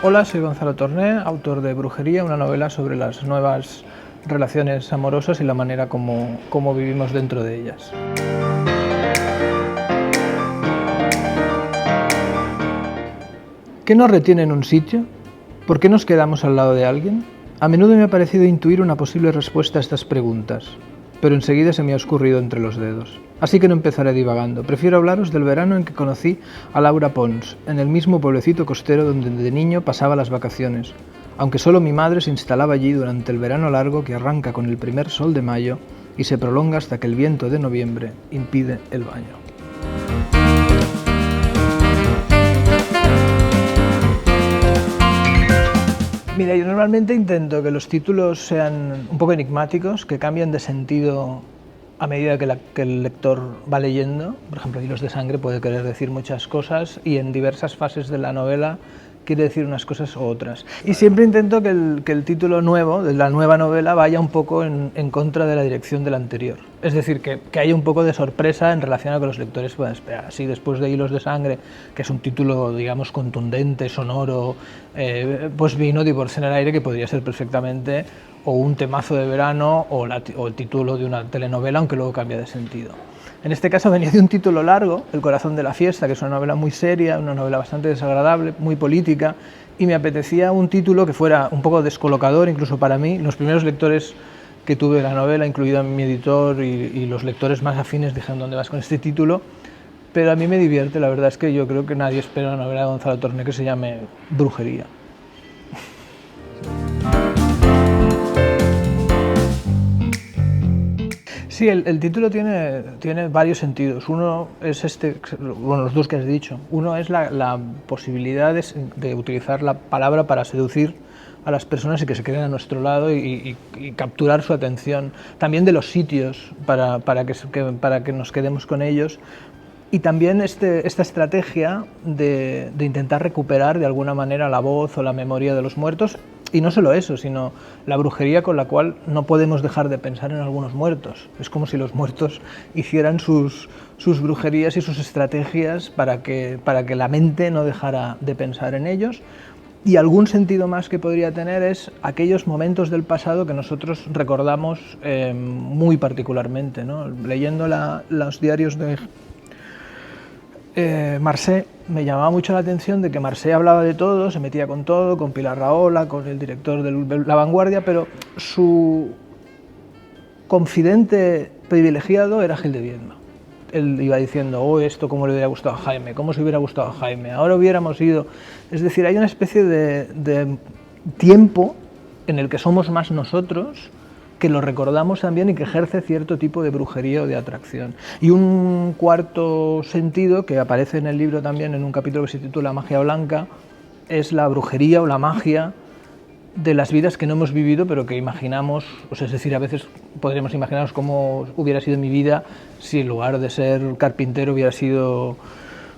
Hola, soy Gonzalo Torné, autor de Brujería, una novela sobre las nuevas relaciones amorosas y la manera como vivimos dentro de ellas. ¿Qué nos retiene en un sitio? ¿Por qué nos quedamos al lado de alguien? A menudo me ha parecido intuir una posible respuesta a estas preguntas, pero enseguida se me ha escurrido entre los dedos. Así que no empezaré divagando. Prefiero hablaros del verano en que conocí a Laura Pons, en el mismo pueblecito costero donde de niño pasaba las vacaciones, aunque solo mi madre se instalaba allí durante el verano largo que arranca con el primer sol de mayo y se prolonga hasta que el viento de noviembre impide el baño. Mira, yo normalmente intento que los títulos sean un poco enigmáticos, que cambien de sentido a medida que el lector va leyendo. Por ejemplo, Hilos de sangre puede querer decir muchas cosas y en diversas fases de la novela quiere decir unas cosas u otras. Y siempre intento que el título nuevo, de la nueva novela, vaya un poco en contra de la dirección del anterior. Es decir, que haya un poco de sorpresa en relación a que los lectores puedan esperar. Así, después de Hilos de sangre, que es un título, digamos, contundente, sonoro, pues vino Divorcio en el aire, que podría ser perfectamente o un temazo de verano o el título de una telenovela, aunque luego cambia de sentido. En este caso venía de un título largo, El corazón de la fiesta, que es una novela muy seria, una novela bastante desagradable, muy política, y me apetecía un título que fuera un poco descolocador, incluso para mí. Los primeros lectores que tuve de la novela, incluido mi editor y los lectores más afines, dijeron: ¿dónde vas con este título? Pero a mí me divierte, la verdad es que yo creo que nadie espera una novela de Gonzalo Torné que se llame Brujería. Sí, el título tiene varios sentidos. Uno es bueno, los dos que has dicho. Uno es la posibilidad de utilizar la palabra para seducir a las personas y que se queden a nuestro lado y capturar su atención. También de los sitios para que nos quedemos con ellos. Y también esta estrategia de intentar recuperar de alguna manera la voz o la memoria de los muertos. Y no solo eso, sino la brujería con la cual no podemos dejar de pensar en algunos muertos. Es como si los muertos hicieran sus brujerías y sus estrategias para que la mente no dejara de pensar en ellos. Y algún sentido más que podría tener es aquellos momentos del pasado que nosotros recordamos muy particularmente, ¿no? Leyendo los diarios de Marcé, me llamaba mucho la atención de que Marcé hablaba de todo, se metía con todo, con Pilar Rahola, con el director de La Vanguardia, pero su confidente privilegiado era Gil de Viedma. Él iba diciendo: oh, esto cómo le hubiera gustado a Jaime, cómo se hubiera gustado a Jaime, ahora hubiéramos ido. Es decir, hay una especie de tiempo en el que somos más nosotros, que lo recordamos también y que ejerce cierto tipo de brujería o de atracción. Y un cuarto sentido, que aparece en el libro también en un capítulo que se titula Magia Blanca, es la brujería o la magia de las vidas que no hemos vivido pero que imaginamos. O sea, es decir, a veces podríamos imaginarnos cómo hubiera sido mi vida si en lugar de ser carpintero hubiera sido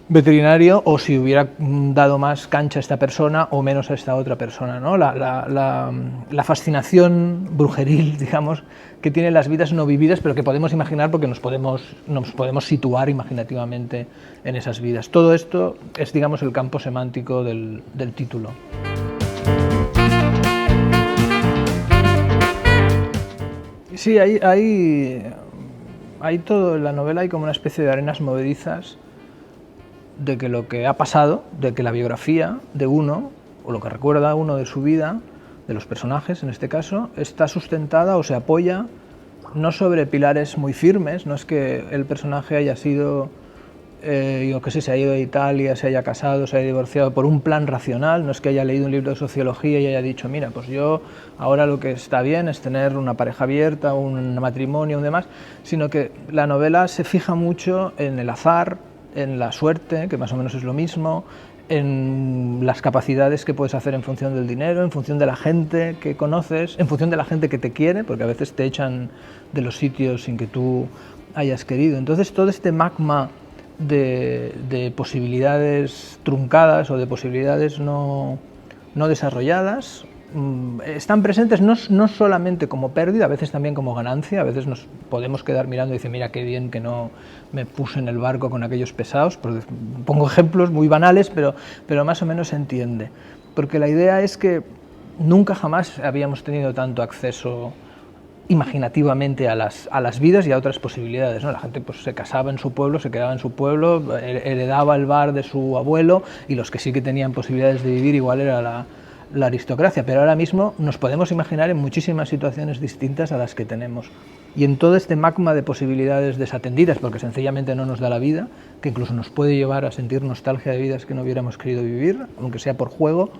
veterinario, o si hubiera dado más cancha a esta persona o menos a esta otra persona, ¿no? La fascinación brujeril, digamos, que tienen las vidas no vividas, pero que podemos imaginar porque nos podemos situar imaginativamente en esas vidas. Todo esto es, digamos, el campo semántico del título. Sí, hay todo en la novela, hay como una especie de arenas movedizas de que lo que ha pasado, de que la biografía de uno, o lo que recuerda uno de su vida, de los personajes en este caso, está sustentada o se apoya no sobre pilares muy firmes. No es que el personaje haya sido, yo qué sé, se haya ido a Italia, se haya casado, se haya divorciado por un plan racional. No es que haya leído un libro de sociología y haya dicho: mira, pues yo ahora lo que está bien es tener una pareja abierta, un matrimonio y demás, sino que la novela se fija mucho en el azar, en la suerte, que más o menos es lo mismo, en las capacidades que puedes hacer en función del dinero, en función de la gente que conoces, en función de la gente que te quiere, porque a veces te echan de los sitios sin que tú hayas querido. Entonces, todo este magma de posibilidades truncadas o de posibilidades no desarrolladas están presentes no solamente como pérdida, a veces también como ganancia. A veces nos podemos quedar mirando y decir, mira qué bien que no me puse en el barco con aquellos pesados. Pongo ejemplos muy banales, pero más o menos se entiende. Porque la idea es que nunca jamás habíamos tenido tanto acceso imaginativamente a las vidas y a otras posibilidades, ¿no? La gente pues se casaba en su pueblo, se quedaba en su pueblo, heredaba el bar de su abuelo, y los que sí que tenían posibilidades de vivir igual era la aristocracia, pero ahora mismo nos podemos imaginar en muchísimas situaciones distintas a las que tenemos. Y en todo este magma de posibilidades desatendidas, porque sencillamente no nos da la vida, que incluso nos puede llevar a sentir nostalgia de vidas que no hubiéramos querido vivir, aunque sea por juego,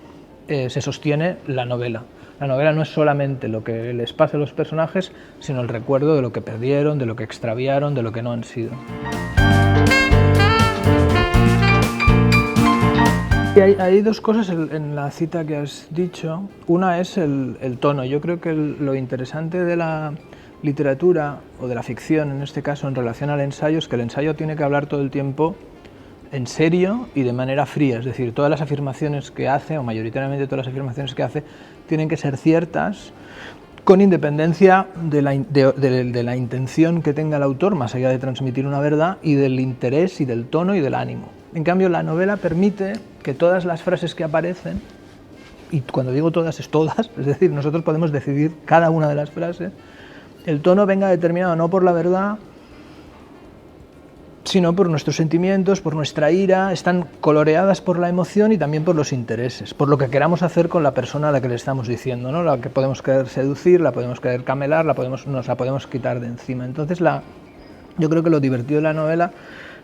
se sostiene la novela. La novela no es solamente lo que les pasa a los personajes, sino el recuerdo de lo que perdieron, de lo que extraviaron, de lo que no han sido. Y hay dos cosas en la cita que has dicho. Una es el tono. Yo creo que lo interesante de la literatura, o de la ficción en este caso, en relación al ensayo, es que el ensayo tiene que hablar todo el tiempo en serio y de manera fría. Es decir, todas las afirmaciones que hace, o mayoritariamente todas las afirmaciones que hace, tienen que ser ciertas, con independencia de la intención que tenga el autor, más allá de transmitir una verdad, y del interés y del tono y del ánimo. En cambio, la novela permite que todas las frases que aparecen, y cuando digo todas es todas, es decir, nosotros podemos decidir cada una de las frases, el tono venga determinado no por la verdad, sino por nuestros sentimientos, por nuestra ira. Están coloreadas por la emoción y también por los intereses, por lo que queramos hacer con la persona a la que le estamos diciendo, ¿no? La que podemos querer seducir, la podemos querer camelar, nos la podemos quitar de encima. Entonces yo creo que lo divertido de la novela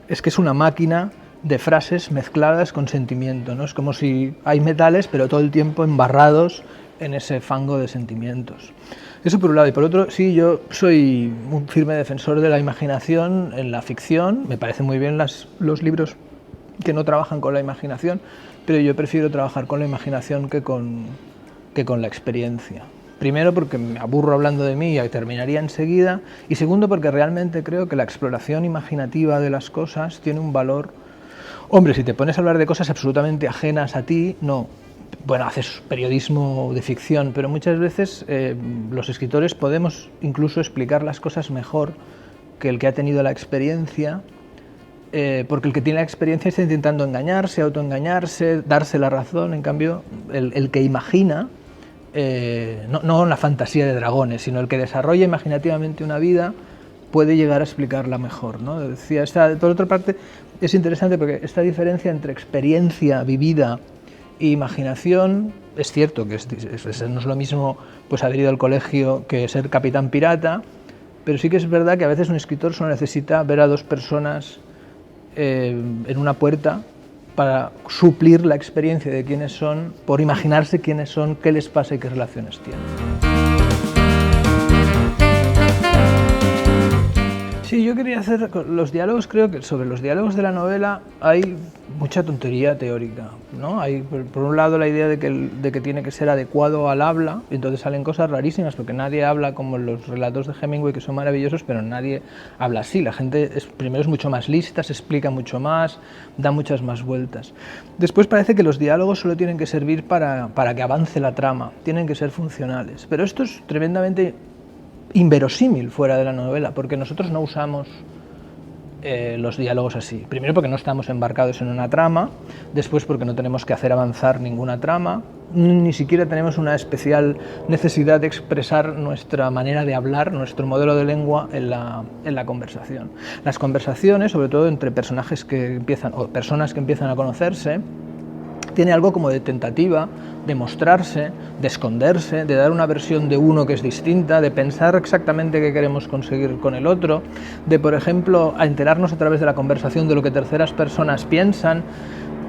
es que es una máquina de frases mezcladas con sentimiento, ¿no? Es como si hay metales, pero todo el tiempo embarrados en ese fango de sentimientos. Eso por un lado. Y por otro, sí, yo soy un firme defensor de la imaginación en la ficción. Me parecen muy bien los libros que no trabajan con la imaginación, pero yo prefiero trabajar con la imaginación que con la experiencia. Primero, porque me aburro hablando de mí y terminaría enseguida. Y segundo, porque realmente creo que la exploración imaginativa de las cosas tiene un valor. Hombre, si te pones a hablar de cosas absolutamente ajenas a ti, no. Bueno, haces periodismo de ficción, pero muchas veces los escritores podemos incluso explicar las cosas mejor que el que ha tenido la experiencia, porque el que tiene la experiencia está intentando engañarse, autoengañarse, darse la razón. En cambio, el que imagina, no la fantasía de dragones, sino el que desarrolla imaginativamente una vida, puede llegar a explicarla mejor, ¿no? Decía, por otra parte, es interesante porque esta diferencia entre experiencia vivida y imaginación, es cierto que no es lo mismo pues haber ido al colegio que ser capitán pirata, pero sí que es verdad que a veces un escritor solo necesita ver a dos personas en una puerta para suplir la experiencia de quiénes son, por imaginarse quiénes son, qué les pasa y qué relaciones tienen. Sí, yo quería hacer los diálogos. Creo que sobre los diálogos de la novela hay mucha tontería teórica, ¿no? Hay, por un lado, la idea de que tiene que ser adecuado al habla, y entonces salen cosas rarísimas, porque nadie habla como los relatos de Hemingway, que son maravillosos, pero nadie habla así. La gente primero es mucho más lista, se explica mucho más, da muchas más vueltas. Después parece que los diálogos solo tienen que servir para que avance la trama, tienen que ser funcionales, pero esto es tremendamente inverosímil fuera de la novela, porque nosotros no usamos los diálogos así. Primero, porque no estamos embarcados en una trama; después, porque no tenemos que hacer avanzar ninguna trama; ni siquiera tenemos una especial necesidad de expresar nuestra manera de hablar, nuestro modelo de lengua en la conversación. Las conversaciones, sobre todo entre personajes que empiezan, o personas que empiezan a conocerse, tiene algo como de tentativa, de mostrarse, de esconderse, de dar una versión de uno que es distinta, de pensar exactamente qué queremos conseguir con el otro, de, por ejemplo, a enterarnos a través de la conversación de lo que terceras personas piensan.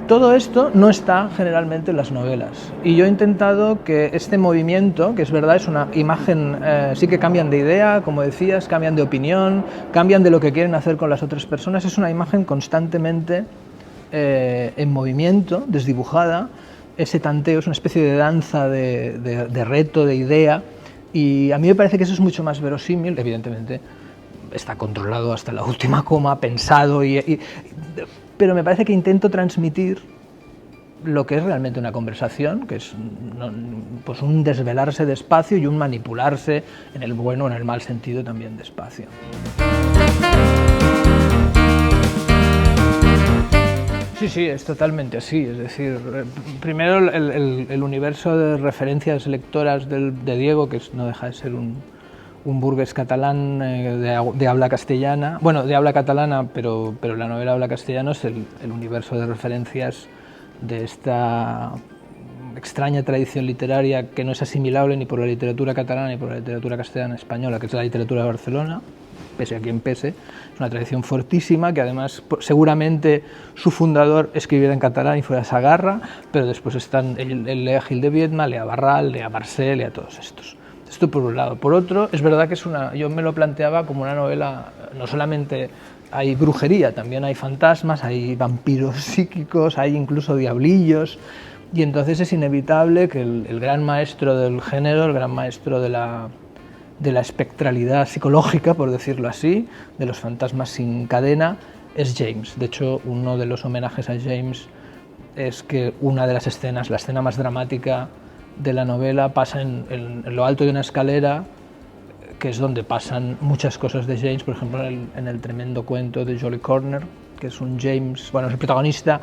Todo esto no está generalmente en las novelas, y yo he intentado que este movimiento, que es verdad, es una imagen, sí que cambian de idea, como decías, cambian de opinión, cambian de lo que quieren hacer con las otras personas, es una imagen constantemente en movimiento, desdibujada. Ese tanteo es una especie de danza, de reto, de idea, y a mí me parece que eso es mucho más verosímil. Evidentemente está controlado hasta la última coma, pensado, pero me parece que intento transmitir lo que es realmente una conversación, que es pues un desvelarse de espacio y un manipularse, en el bueno o en el mal sentido también, de espacio. Sí, sí, es totalmente así. Es decir, primero el universo de referencias lectoras de Diego, que no deja de ser un burgués catalán de habla castellana, bueno, de habla catalana, pero la novela habla castellano, es el universo de referencias de esta extraña tradición literaria que no es asimilable ni por la literatura catalana ni por la literatura castellana española, que es la literatura de Barcelona, pese a quien pese. Es una tradición fortísima que además seguramente su fundador escribiera en catalán y fuera Sagarra, pero después están, él lee a Gil de Viedma, lee a Barral, lee a Barcel, lee a todos estos. Esto por un lado. Por otro, es verdad que yo me lo planteaba como una novela, no solamente hay brujería, también hay fantasmas, hay vampiros psíquicos, hay incluso diablillos, y entonces es inevitable que el gran maestro del género, el gran maestro de la espectralidad psicológica, por decirlo así, de los fantasmas sin cadena, es James. De hecho, uno de los homenajes a James es que una de las escenas, la escena más dramática de la novela, pasa en lo alto de una escalera, que es donde pasan muchas cosas de James. Por ejemplo, en el tremendo cuento de Jolly Corner, que es un James, bueno, es el protagonista,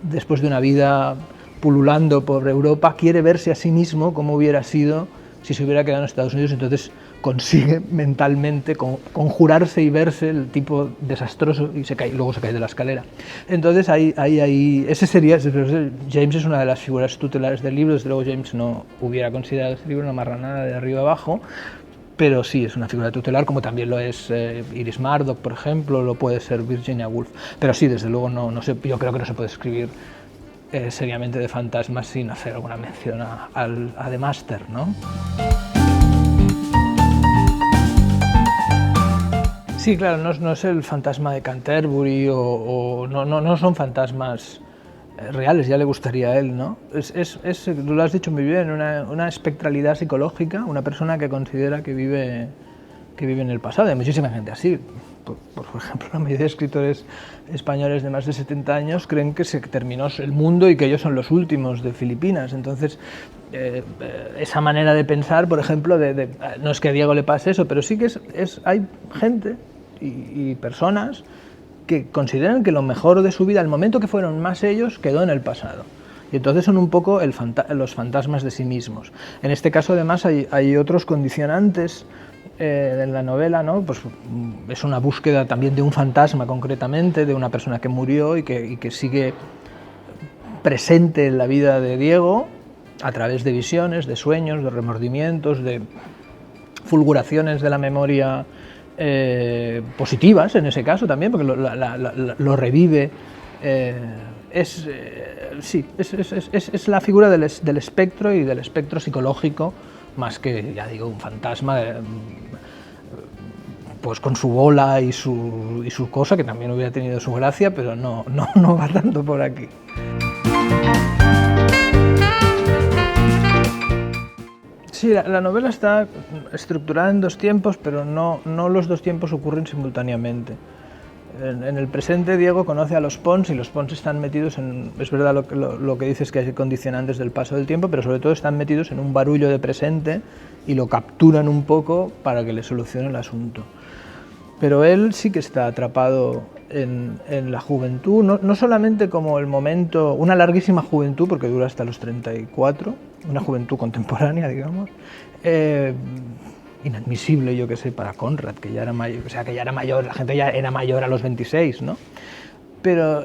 después de una vida pululando por Europa, quiere verse a sí mismo como hubiera sido si se hubiera quedado en Estados Unidos. Entonces consigue mentalmente conjurarse y verse el tipo desastroso y luego se cae de la escalera. Entonces ese sería, James es una de las figuras tutelares del libro. Desde luego James no hubiera considerado este libro una marranada de arriba abajo, pero sí es una figura tutelar, como también lo es Iris Murdoch, por ejemplo, lo puede ser Virginia Woolf. Pero sí, desde luego yo creo que no se puede escribir seriamente de fantasmas sin hacer alguna mención a The Master, ¿no? Sí, claro, no es el fantasma de Canterbury no son fantasmas reales, ya le gustaría a él, ¿no? Tú lo has dicho muy bien, una espectralidad psicológica, una persona que considera que vive en el pasado. Hay muchísima gente así. Por ejemplo, la mayoría de escritores españoles de más de 70 años creen que se terminó el mundo y que ellos son los últimos de Filipinas. Entonces, esa manera de pensar, por ejemplo, no es que a Diego le pase eso, pero sí que hay gente y personas que consideran que lo mejor de su vida, el momento que fueron más ellos, quedó en el pasado. Y entonces son un poco los fantasmas de sí mismos. En este caso, además, hay otros condicionantes en la novela, ¿no? Pues es una búsqueda también de un fantasma, concretamente, de una persona que murió y que sigue presente en la vida de Diego a través de visiones, de sueños, de remordimientos, de fulguraciones de la memoria positivas, en ese caso también, porque lo revive. Sí, es la figura del espectro y del espectro psicológico, más que, ya digo, un fantasma pues con su bola y su cosa, que también hubiera tenido su gracia, pero no va tanto por aquí. Sí, la novela está estructurada en dos tiempos, pero no los dos tiempos ocurren simultáneamente. En el presente, Diego conoce a los Pons y los Pons están metidos en... Es verdad lo que dices, que hay condicionantes del paso del tiempo, pero sobre todo están metidos en un barullo de presente y lo capturan un poco para que le solucione el asunto. Pero él sí que está atrapado en la juventud, no solamente como el momento, una larguísima juventud, porque dura hasta los 34, una juventud contemporánea, digamos, inadmisible, yo que sé, para Conrad, que ya era mayor, o sea, que ya era mayor, la gente ya era mayor a los 26, ¿no? Pero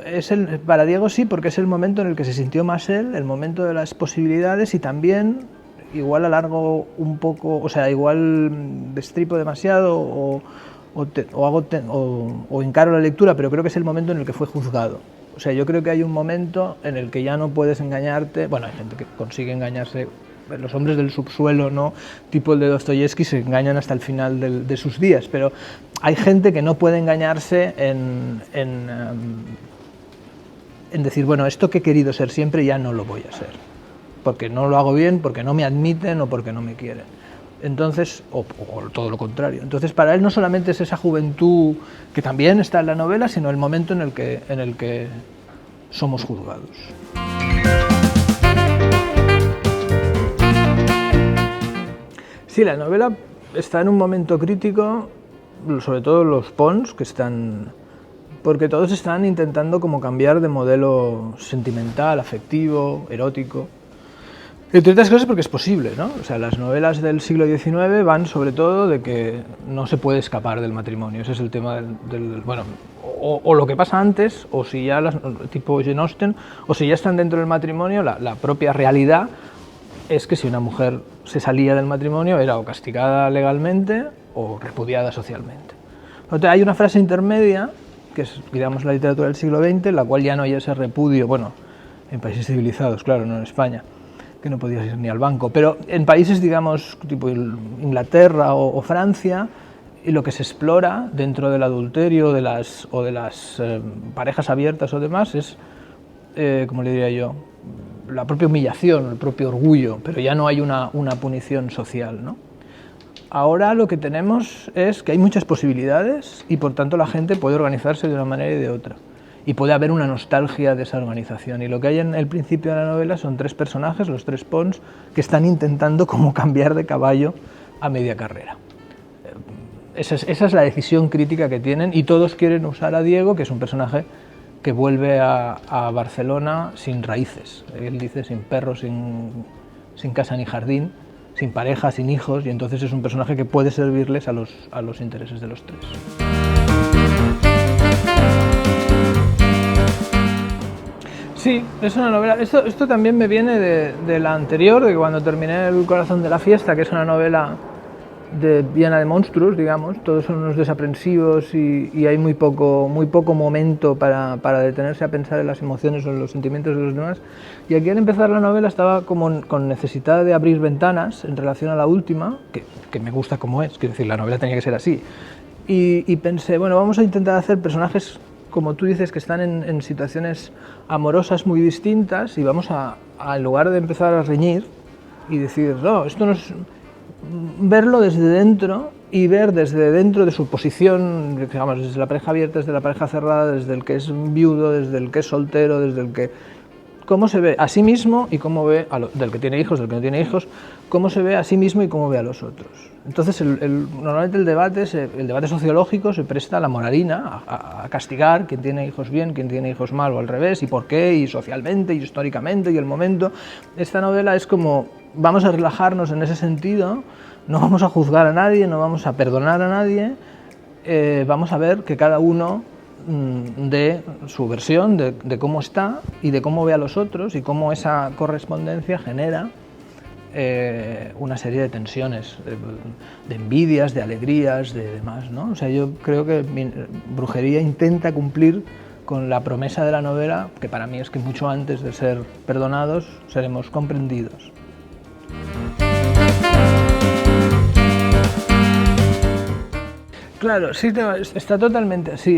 para Diego sí, porque es el momento en el que se sintió más él, el momento de las posibilidades, y también igual alargo un poco, o sea, igual destripo demasiado o encaro la lectura, pero creo que es el momento en el que fue juzgado. O sea, yo creo que hay un momento en el que ya no puedes engañarte. Bueno, hay gente que consigue engañarse, los hombres del subsuelo, ¿no? Tipo el de Dostoyevsky, se engañan hasta el final de sus días, pero hay gente que no puede engañarse en decir, bueno, esto que he querido ser siempre ya no lo voy a ser, porque no lo hago bien, porque no me admiten o porque no me quieren. Entonces, o todo lo contrario. Entonces, para él no solamente es esa juventud que también está en la novela, sino el momento en el que somos juzgados. Sí, la novela está en un momento crítico, sobre todo los Pons, que están... porque todos están intentando como cambiar de modelo sentimental, afectivo, erótico. Entre otras cosas porque es posible, ¿no? O sea, las novelas del siglo XIX van sobre todo de que no se puede escapar del matrimonio. Ese es el tema bueno, o lo que pasa antes, o si ya, tipo Jane Austen, o si ya están dentro del matrimonio, la propia realidad es que si una mujer se salía del matrimonio era o castigada legalmente o repudiada socialmente. Entonces, hay una frase intermedia, que es, digamos, la literatura del siglo XX, en la cual ya no hay ese repudio, bueno, en países civilizados, claro, no en España, que no podías ir ni al banco, pero en países, digamos, tipo Inglaterra o Francia, y lo que se explora dentro del adulterio o de las parejas abiertas o demás es, como le diría yo, la propia humillación, el propio orgullo, pero ya no hay una punición social, ¿no? Ahora lo que tenemos es que hay muchas posibilidades y por tanto la gente puede organizarse de una manera y de otra. Y puede haber una nostalgia de esa organización. Y lo que hay en el principio de la novela son 3 personajes, los 3 Pons, que están intentando como cambiar de caballo a media carrera. Esa es la decisión crítica que tienen y todos quieren usar a Diego, que es un personaje que vuelve a Barcelona sin raíces. Él dice sin perro, sin casa ni jardín, sin pareja, sin hijos, y entonces es un personaje que puede servirles a los intereses de los 3. Sí, es una novela. Esto también me viene de la anterior, de cuando terminé El corazón de la fiesta, que es una novela llena de monstruos, digamos. Todos son unos desaprensivos y hay muy poco momento para detenerse a pensar en las emociones o en los sentimientos de los demás. Y aquí al empezar la novela estaba como con necesidad de abrir ventanas en relación a la última, que me gusta como es, quiero decir, la novela tenía que ser así. Y pensé, bueno, vamos a intentar hacer personajes, como tú dices, que están en situaciones amorosas muy distintas y vamos a, en lugar de empezar a reñir y decir, no, esto no es... verlo desde dentro y ver desde dentro de su posición, digamos, desde la pareja abierta, desde la pareja cerrada, desde el que es viudo, desde el que es soltero, desde el que... cómo se ve a sí mismo y cómo ve, del que tiene hijos, del que no tiene hijos, cómo se ve a sí mismo y cómo ve a los otros. Entonces, normalmente el debate sociológico se presta a la moralina, a castigar quién tiene hijos bien, quién tiene hijos mal, o al revés, y por qué, y socialmente, y históricamente, y el momento. Esta novela es como, vamos a relajarnos en ese sentido, no vamos a juzgar a nadie, no vamos a perdonar a nadie, vamos a ver que cada uno de su versión, de cómo está y de cómo ve a los otros y cómo esa correspondencia genera una serie de tensiones, de envidias, de alegrías, de demás, ¿no? O sea, yo creo que Brujería intenta cumplir con la promesa de la novela, que para mí es que mucho antes de ser perdonados, seremos comprendidos. Claro, sí, está totalmente así.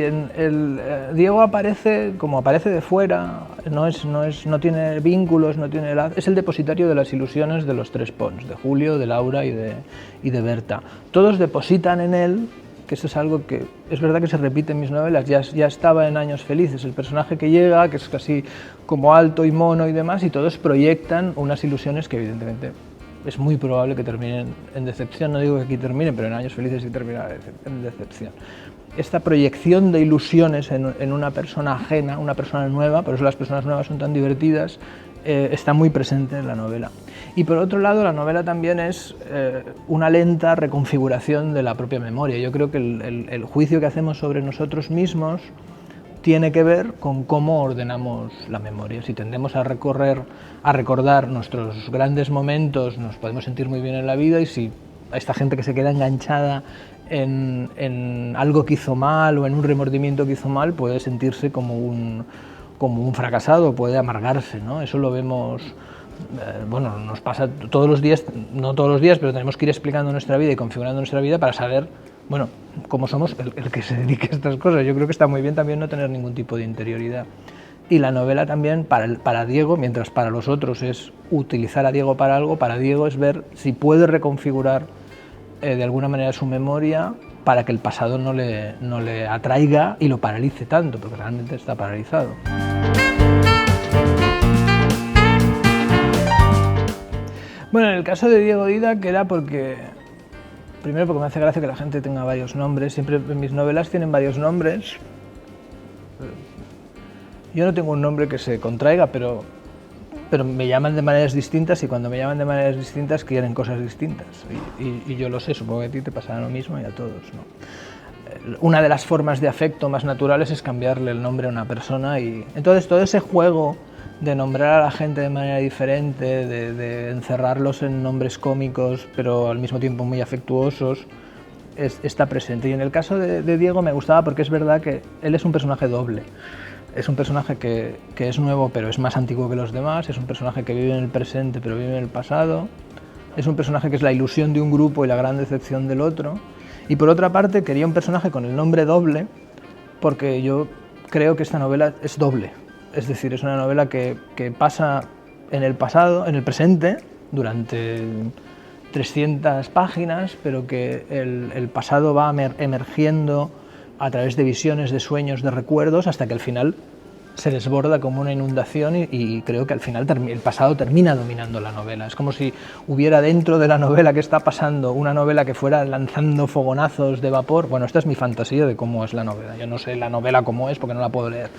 Diego aparece como aparece de fuera, no tiene vínculos, no tiene edad, es el depositario de las ilusiones de los 3 Pons, de Julio, de Laura y de Berta. Todos depositan en él, que eso es algo que es verdad que se repite en mis novelas, ya estaba en Años Felices, el personaje que llega, que es casi como alto y mono y demás, y todos proyectan unas ilusiones que evidentemente es muy probable que terminen en decepción. No digo que aquí termine, pero en Años Felices sí termina en decepción. Esta proyección de ilusiones en una persona ajena, una persona nueva, por eso las personas nuevas son tan divertidas, está muy presente en la novela. Y por otro lado, la novela también es una lenta reconfiguración de la propia memoria. Yo creo que el juicio que hacemos sobre nosotros mismos tiene que ver con cómo ordenamos la memoria. Si tendemos a recordar nuestros grandes momentos, nos podemos sentir muy bien en la vida, y si a esta gente que se queda enganchada en algo que hizo mal o en un remordimiento que hizo mal, puede sentirse como un fracasado, puede amargarse, ¿no? Eso lo vemos, bueno, nos pasa todos los días, no todos los días, pero tenemos que ir explicando nuestra vida y configurando nuestra vida para saber, bueno, cómo somos el que se dedique a estas cosas. Yo creo que está muy bien también no tener ningún tipo de interioridad. Y la novela también, para Diego, mientras para los otros es utilizar a Diego para algo, para Diego es ver si puede reconfigurar de alguna manera su memoria para que el pasado no le atraiga y lo paralice tanto, porque realmente está paralizado. Bueno, en el caso de Diego Didac era porque Primero porque me hace gracia que la gente tenga varios nombres. Siempre mis novelas tienen varios nombres. Yo no tengo un nombre que se contraiga, pero me llaman de maneras distintas, y cuando me llaman de maneras distintas quieren cosas distintas. Y yo lo sé, supongo que a ti te pasará lo mismo y a todos, ¿no? Una de las formas de afecto más naturales es cambiarle el nombre a una persona, y entonces todo ese juego de nombrar a la gente de manera diferente, de encerrarlos en nombres cómicos pero al mismo tiempo muy afectuosos, está presente. Y en el caso de Diego me gustaba porque es verdad que él es un personaje doble. Es un personaje que es nuevo pero es más antiguo que los demás, es un personaje que vive en el presente pero vive en el pasado, es un personaje que es la ilusión de un grupo y la gran decepción del otro. Y por otra parte quería un personaje con el nombre doble porque yo creo que esta novela es doble. Es decir, es una novela que pasa en el pasado, en el presente, durante 300 páginas, pero que el pasado va emergiendo a través de visiones, de sueños, de recuerdos, hasta que al final se desborda como una inundación y creo que al final el pasado termina dominando la novela. Es como si hubiera dentro de la novela que está pasando una novela que fuera lanzando fogonazos de vapor. Bueno, esta es mi fantasía de cómo es la novela. Yo no sé la novela cómo es porque no la puedo leer,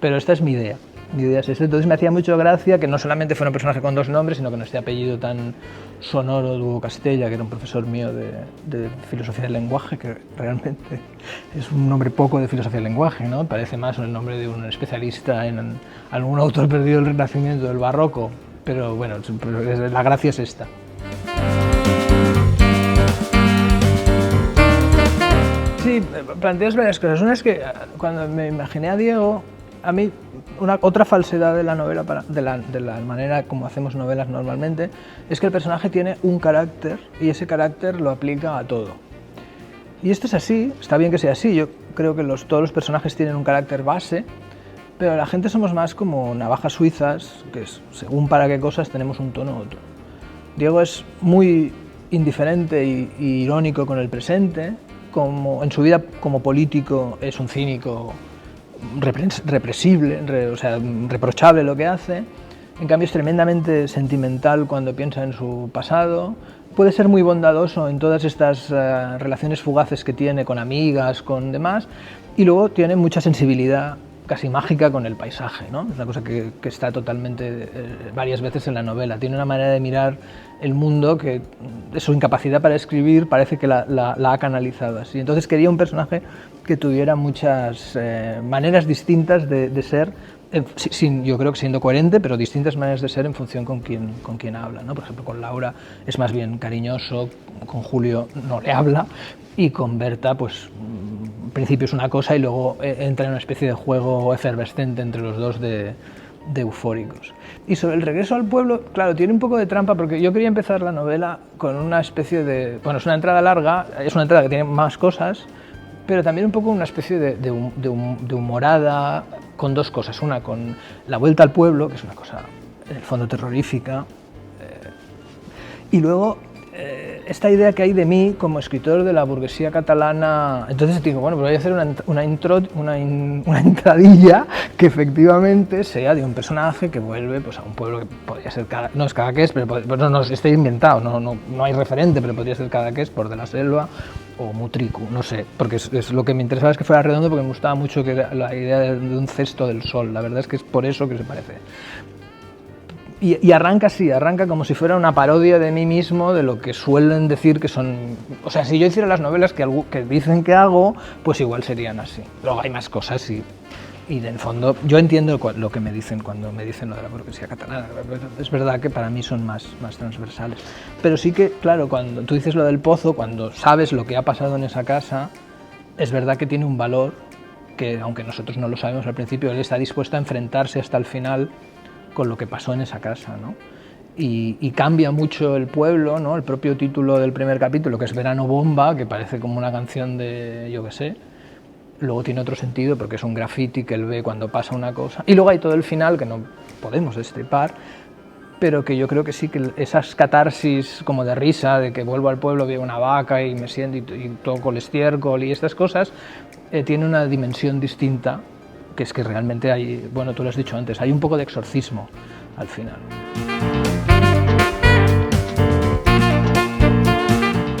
pero esta es mi idea. Mi idea es esta. Entonces me hacía mucho gracia que no solamente fuera un personaje con dos nombres, sino con este apellido tan sonoro de Hugo Castella, que era un profesor mío de filosofía del lenguaje, que realmente es un nombre poco de filosofía del lenguaje, ¿no? Parece más el nombre de un especialista en algún autor perdido del Renacimiento, del Barroco, pero bueno, la gracia es esta. Sí, planteas varias cosas. Una es que cuando me imaginé a Diego, a mí otra falsedad de la novela, de la manera como hacemos novelas normalmente, es que el personaje tiene un carácter y ese carácter lo aplica a todo. Y esto es así, está bien que sea así, yo creo que todos los personajes tienen un carácter base, pero la gente somos más como navajas suizas, que según para qué cosas tenemos un tono u otro. Diego es muy indiferente y irónico con el presente, en su vida como político es un cínico represible, o sea, reprochable lo que hace. En cambio es tremendamente sentimental cuando piensa en su pasado. Puede ser muy bondadoso en todas estas relaciones fugaces que tiene con amigas, con demás, y luego tiene mucha sensibilidad casi mágica con el paisaje, ¿no? Es una cosa que está totalmente varias veces en la novela. Tiene una manera de mirar el mundo que su incapacidad para escribir parece que la ha canalizado así. Entonces quería un personaje que tuviera muchas maneras distintas de ser, yo creo que siendo coherente, pero distintas maneras de ser en función con quién habla, ¿no? Por ejemplo, con Laura es más bien cariñoso, con Julio no le habla, y con Berta, pues en principio es una cosa y luego entra en una especie de juego efervescente entre los dos de eufóricos. Y sobre el regreso al pueblo, claro, tiene un poco de trampa porque yo quería empezar la novela con una especie de... Bueno, es una entrada larga, es una entrada que tiene más cosas, pero también un poco una especie de humorada con dos cosas. Una con la vuelta al pueblo, que es una cosa en el fondo terrorífica, y luego esta idea que hay de mí como escritor de la burguesía catalana. Entonces digo, bueno, pues voy a hacer una entradilla que efectivamente sea de un personaje que vuelve pues, a un pueblo que podría ser no es Cadaqués, pero no esté inventado, no hay referente, pero podría ser Cadaqués, Port de la Selva o Mutriku, no sé, porque es lo que me interesaba es que fuera redondo, porque me gustaba mucho que la idea de un cesto del sol. La verdad es que es por eso que se parece. Y arranca así, arranca como si fuera una parodia de mí mismo, de lo que suelen decir que son... O sea, si yo hiciera las novelas que dicen que hago, pues igual serían así. Luego hay más cosas y en el fondo yo entiendo lo que me dicen cuando me dicen lo de la burguesía catalana. Es verdad que para mí son más transversales. Pero sí que, claro, cuando tú dices lo del pozo, cuando sabes lo que ha pasado en esa casa, es verdad que tiene un valor que, aunque nosotros no lo sabemos al principio, él está dispuesto a enfrentarse hasta el final con lo que pasó en esa casa, ¿no? Y cambia mucho el pueblo, ¿no? El propio título del primer capítulo, que es Verano Bomba, que parece como una canción de, yo qué sé, luego tiene otro sentido porque es un graffiti que él ve cuando pasa una cosa. Y luego hay todo el final, que no podemos destripar, pero que yo creo que sí, que esas catarsis como de risa, de que vuelvo al pueblo, veo una vaca y me siento y toco el estiércol y estas cosas, tiene una dimensión distinta, que es que realmente hay, bueno, tú lo has dicho antes, hay un poco de exorcismo al final.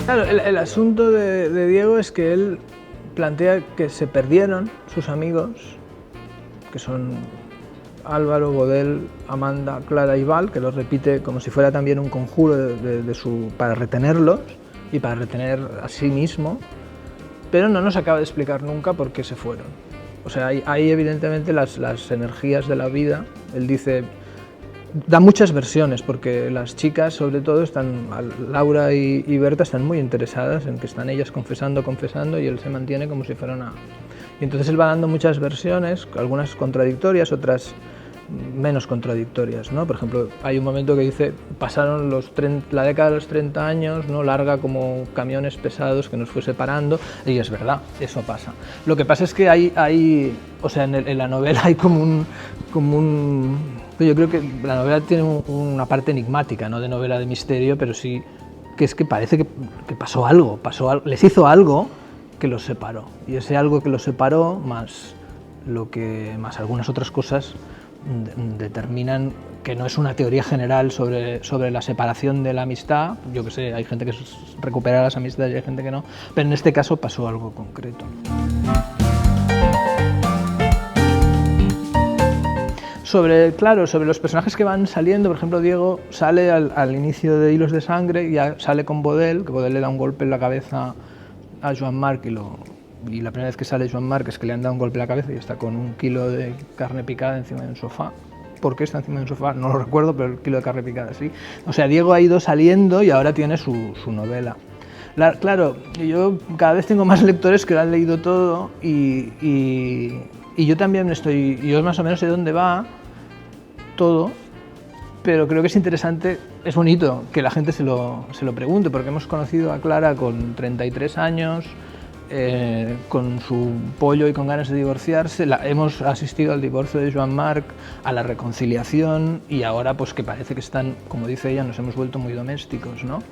Claro, el asunto de Diego es que él plantea que se perdieron sus amigos, que son Álvaro, Godel, Amanda, Clara y Val, que los repite como si fuera también un conjuro para retenerlos y para retener a sí mismo, pero no nos acaba de explicar nunca por qué se fueron. O sea, hay evidentemente las energías de la vida. Él dice, da muchas versiones, porque las chicas, sobre todo, Laura y Berta, están muy interesadas en que están ellas confesando, y él se mantiene como si fuera una... Y entonces él va dando muchas versiones, algunas contradictorias, otras menos contradictorias, ¿no? Por ejemplo, hay un momento que dice, pasaron la década de los 30 años, ¿no? Larga como camiones pesados que nos fue separando, y es verdad, eso pasa. Lo que pasa es que o sea, en la novela hay como un... Yo creo que la novela tiene una parte enigmática, no de novela de misterio, pero sí que es que parece que pasó algo, les hizo algo que los separó, y ese algo que los separó, más algunas otras cosas, determinan que no es una teoría general sobre la separación de la amistad. Yo que sé, hay gente que recupera las amistades y hay gente que no, pero en este caso pasó algo concreto. Sobre los personajes que van saliendo, por ejemplo, Diego sale al inicio de Hilos de Sangre, ya sale con Bodel, que Bodel le da un golpe en la cabeza a Joan Marc y la primera vez que sale Joan Marc es que le han dado un golpe en la cabeza y está con 1 kilo de carne picada encima de un sofá. ¿Por qué está encima de un sofá? No lo recuerdo, pero el kilo de carne picada sí. O sea, Diego ha ido saliendo y ahora tiene su novela. Claro, yo cada vez tengo más lectores que lo han leído todo y yo también yo más o menos sé dónde va todo, pero creo que es interesante, es bonito que la gente se lo pregunte, porque hemos conocido a Clara con 33 años, con su pollo y con ganas de divorciarse, hemos asistido al divorcio de Joan Marc, a la reconciliación, y ahora pues que parece que están, como dice ella, nos hemos vuelto muy domésticos, ¿no?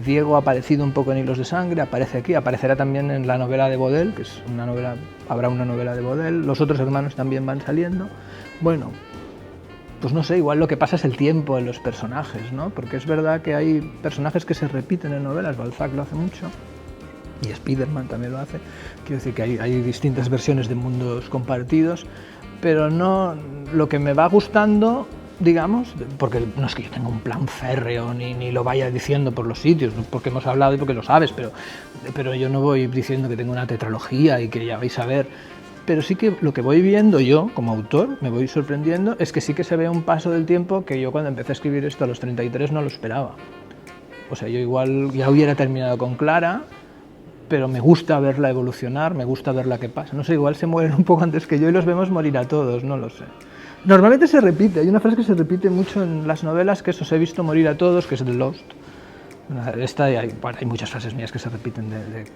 Diego ha aparecido un poco en Hilos de Sangre, aparece aquí, aparecerá también en la novela de Bodel, que es habrá una novela de Bodel, los otros hermanos también van saliendo. Bueno, pues no sé, igual lo que pasa es el tiempo en los personajes, ¿no? Porque es verdad que hay personajes que se repiten en novelas, Balzac lo hace mucho, y Spiderman también lo hace. Quiero decir que hay distintas versiones de mundos compartidos, pero no lo que me va gustando, digamos, porque no es que yo tenga un plan férreo ni lo vaya diciendo por los sitios, porque hemos hablado y porque lo sabes, pero yo no voy diciendo que tengo una tetralogía y que ya vais a ver. Pero sí que lo que voy viendo yo, como autor, me voy sorprendiendo, es que sí que se ve un paso del tiempo que yo cuando empecé a escribir esto a los 33 no lo esperaba. O sea, yo igual ya hubiera terminado con Clara, pero me gusta verla evolucionar, me gusta verla que pasa. No sé, igual se mueren un poco antes que yo y los vemos morir a todos, no lo sé. Normalmente se repite, hay una frase que se repite mucho en las novelas, que es os he visto morir a todos, que es de Lost. Hay muchas frases mías que se repiten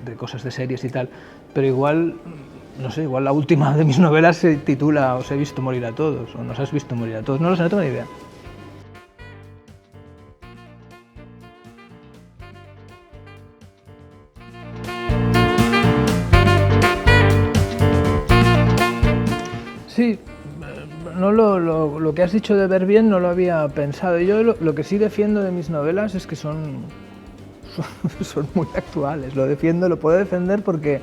de cosas de series y tal, pero igual, no sé, igual la última de mis novelas se titula os he visto morir a todos, o nos has visto morir a todos, no lo sé, no tengo ni idea. Sí, no lo que has dicho de ver bien no lo había pensado. Yo lo que sí defiendo de mis novelas es que son muy actuales. Lo puedo defender porque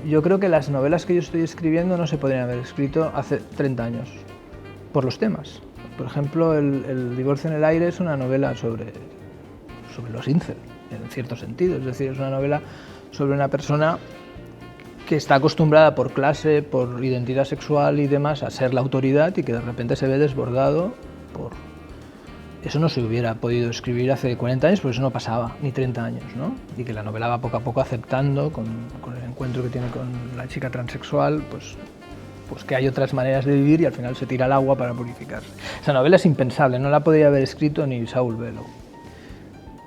yo creo que las novelas que yo estoy escribiendo no se podrían haber escrito hace 30 años, por los temas. Por ejemplo, el divorcio en el aire es una novela sobre los incel, en cierto sentido. Es decir, es una novela sobre una persona que está acostumbrada por clase, por identidad sexual y demás a ser la autoridad y que de repente se ve desbordado por... Eso no se hubiera podido escribir hace 40 años, porque eso no pasaba, ni 30 años, ¿no? Y que la novela va poco a poco aceptando, con el encuentro que tiene con la chica transexual, pues que hay otras maneras de vivir y al final se tira al agua para purificarse. Esa novela es impensable, no la podría haber escrito ni Saul Bellow.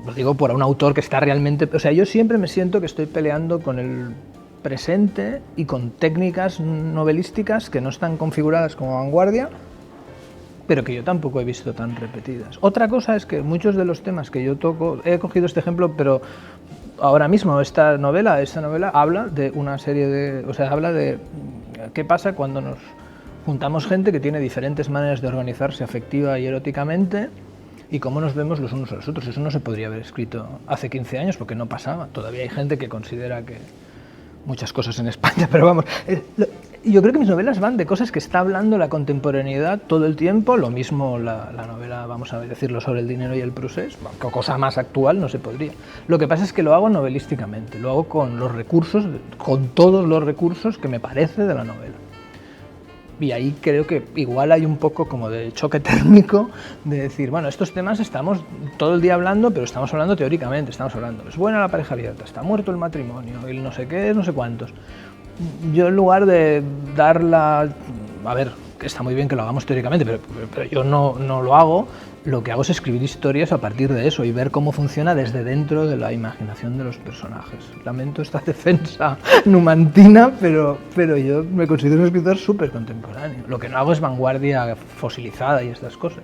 Lo digo por un autor que está realmente... O sea, yo siempre me siento que estoy peleando con el presente y con técnicas novelísticas que no están configuradas como vanguardia, pero que yo tampoco he visto tan repetidas. Otra cosa es que muchos de los temas que yo toco, he cogido este ejemplo, pero ahora mismo esta novela habla de una serie de... O sea, habla de qué pasa cuando nos juntamos gente que tiene diferentes maneras de organizarse afectiva y eróticamente, y cómo nos vemos los unos a los otros. Eso no se podría haber escrito hace 15 años porque no pasaba. Todavía hay gente que considera que muchas cosas en España, pero vamos, yo creo que mis novelas van de cosas que está hablando la contemporaneidad todo el tiempo, lo mismo la novela, vamos a decirlo, sobre el dinero y el procés, cosa más actual no se podría. Lo que pasa es que lo hago novelísticamente, lo hago con los recursos, con todos los recursos que me parece de la novela. Y ahí creo que igual hay un poco como de choque térmico de decir, bueno, estos temas estamos todo el día hablando, pero estamos hablando teóricamente, estamos hablando, es buena la pareja abierta, está muerto el matrimonio, el no sé qué, no sé cuántos. Yo en lugar de darla, a ver, que está muy bien que lo hagamos teóricamente, pero yo no lo hago, lo que hago es escribir historias a partir de eso y ver cómo funciona desde dentro de la imaginación de los personajes. Lamento esta defensa numantina, pero yo me considero un escritor súper contemporáneo. Lo que no hago es vanguardia fosilizada y estas cosas.